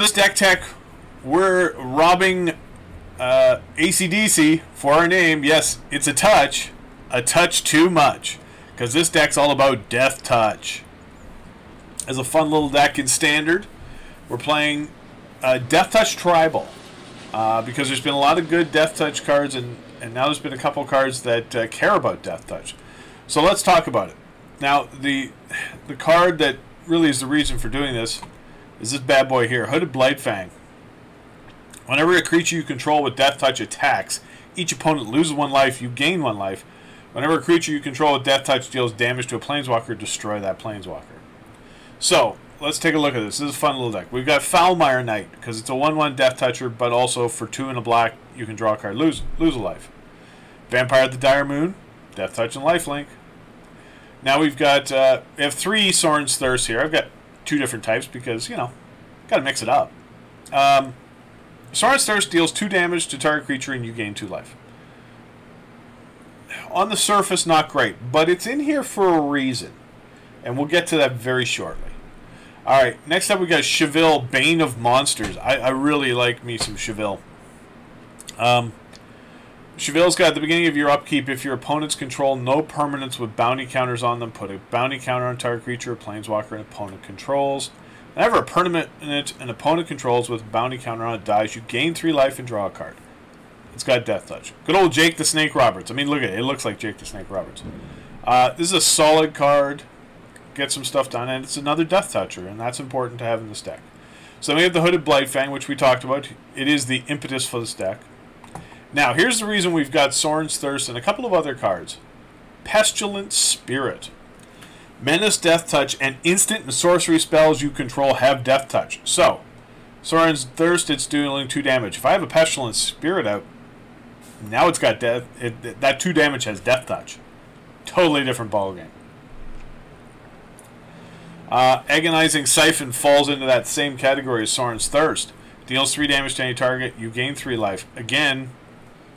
this deck tech, we're robbing AC/DC for our name. Yes, it's a touch too much, because this deck's all about Deathtouch. As a fun little deck in Standard, we're playing Deathtouch Tribal, because there's been a lot of good Deathtouch cards, and now there's been a couple cards that care about Deathtouch. So let's talk about it. Now, the card that really is the reason for doing this is this bad boy here, Hooded Blightfang. Whenever a creature you control with Deathtouch attacks, each opponent loses 1 life, you gain 1 life. Whenever a creature you control with Deathtouch deals damage to a Planeswalker, destroy that Planeswalker. So, let's take a look at this. This is a fun little deck. We've got Foulmire Knight, because it's a 1/1 Deathtoucher, but also for 2 and a black, you can draw a card, lose a life. Vampire of the Dire Moon, Deathtouch and Lifelink. Now we've got, we have 3 Sorin's Thirst here. I've got 2 different types because, you know, got to mix it up. Sorin's Thirst deals 2 damage to target creature and you gain 2 life. On the surface, not great, but it's in here for a reason. And we'll get to that very shortly. Alright, next up we got Cheville, Bane of Monsters. I really like me some Cheville. Cheville's got at the beginning of your upkeep, if your opponents control no permanents with bounty counters on them, put a bounty counter on target creature or planeswalker an opponent controls. Whenever a permanent an opponent controls with a bounty counter on it dies, you gain 3 life and draw a card. It's got Deathtouch. Good old Jake the Snake Roberts. I mean, look at it. It looks like Jake the Snake Roberts. This is a solid card. Get some stuff done, and it's another Deathtoucher, and that's important to have in this deck. So then we have the Hooded Blightfang, which we talked about. It is the impetus for this deck. Now, here's the reason we've got Sorin's Thirst and a couple of other cards. Pestilent Spirit. Menace, Deathtouch, and instant and sorcery spells you control have Deathtouch. So, Sorin's Thirst, it's dealing 2 damage. If I have a Pestilent Spirit out, now it's got that 2 damage has Deathtouch. Totally different ballgame. Agonizing Siphon falls into that same category as Sorin's Thirst. Deals 3 damage to any target, you gain 3 life. Again,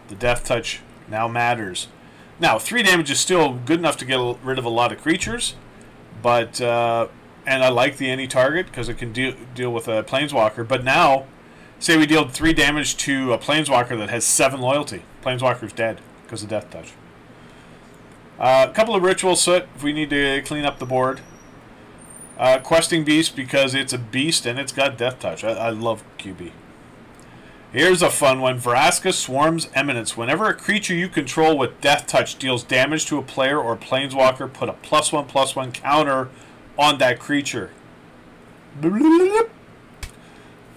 the Deathtouch now matters. Now, 3 damage is still good enough to get rid of a lot of creatures, but and I like the any target because it can deal with a Planeswalker. But now, say we deal 3 damage to a Planeswalker that has 7 loyalty. Planeswalker's dead because of Deathtouch. A couple of Ritual Soot if we need to clean up the board. Questing Beast because it's a beast and it's got Deathtouch. I love QB. Here's a fun one. Vraska Swarm's Eminence. Whenever a creature you control with Deathtouch deals damage to a player or planeswalker, put a +1/+1 counter on that creature.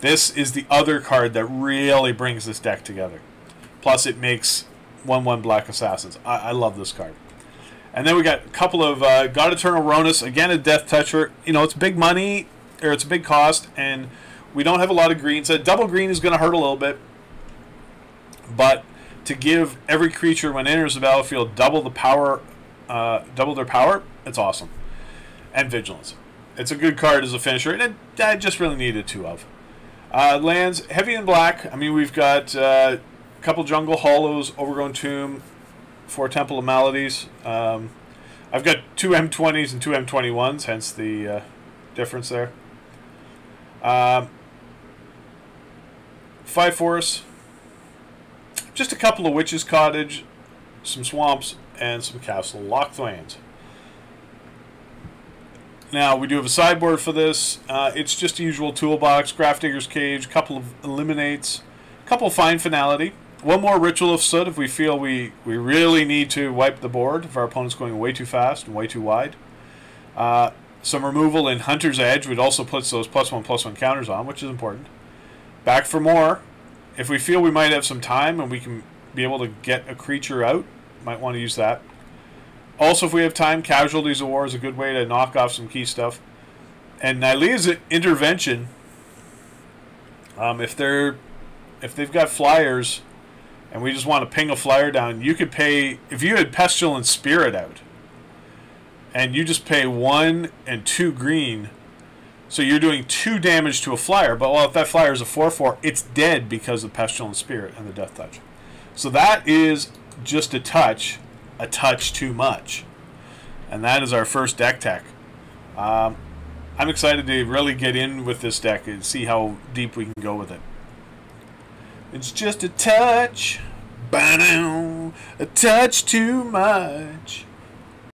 This is the other card that really brings this deck together. Plus it makes 1/1 Black Assassins. I love this card. And then we got a couple of God Eternal Ronus, again a Deathtoucher. You know, it's big money, or it's a big cost, and we don't have a lot of greens. A double green is going to hurt a little bit, but to give every creature when it enters the battlefield double their power, it's awesome. And Vigilance. It's a good card as a finisher, and I just really needed 2 of. Lands, heavy and black. I mean, we've got a couple Jungle Hollows, Overgrown Tomb, 4 Temple of Maladies. I've got 2 M20s and 2 M21s, hence the difference there. 5 forests. Just a couple of Witch's Cottage, some swamps, and some Castle Lochthwains. Now, we do have a sideboard for this. It's just the usual toolbox, Grafdigger's Cage, a couple of Eliminates, a couple of Fine Finality. 1 more Ritual of Soot if we feel we really need to wipe the board, if our opponent's going way too fast and way too wide. Some removal in Hunter's Edge, which also puts those +1/+1 counters on, which is important. Back for more. If we feel we might have some time and we can be able to get a creature out, might want to use that. Also, if we have time, Casualties of War is a good way to knock off some key stuff. And Nylea's Intervention, if they've got flyers and we just want to ping a flyer down, you could pay, if you had Pestilent Spirit out, and you just pay 1 and 2 green, so you're doing 2 damage to a flyer, but well, if that flyer is a 4/4, it's dead because of Pestilent Spirit and the Deathtouch. So that is just a touch too much. And that is our first deck tech. I'm excited to really get in with this deck and see how deep we can go with it. It's just a touch, a touch too much.